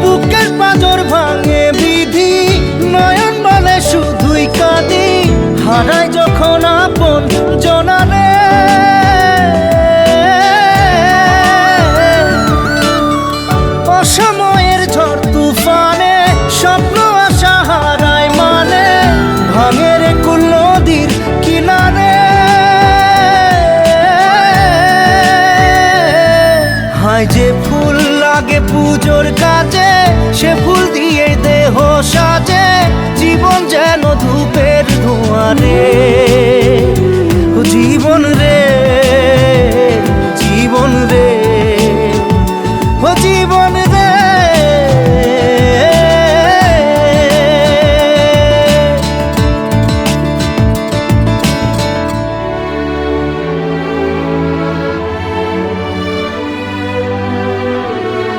বুকের পাঁজর ভাঙে বিধি, নয়ন বলে শুধুই কাঁদি, হারাই যখন আপন জনারে। অসময়ের ঝড় তুফানে স্বপ্ন আশা হারায় মানে, ভাঙে রে কুল নদীর কিনারে। হায় যে ফুল লাগে পুজোর কাজে, সে ফুল দিয়ে দেহ সাজে, জীবন যেন ধূপের ধোঁয়ারে। জীবন রে, জীবন রে, ও জীবন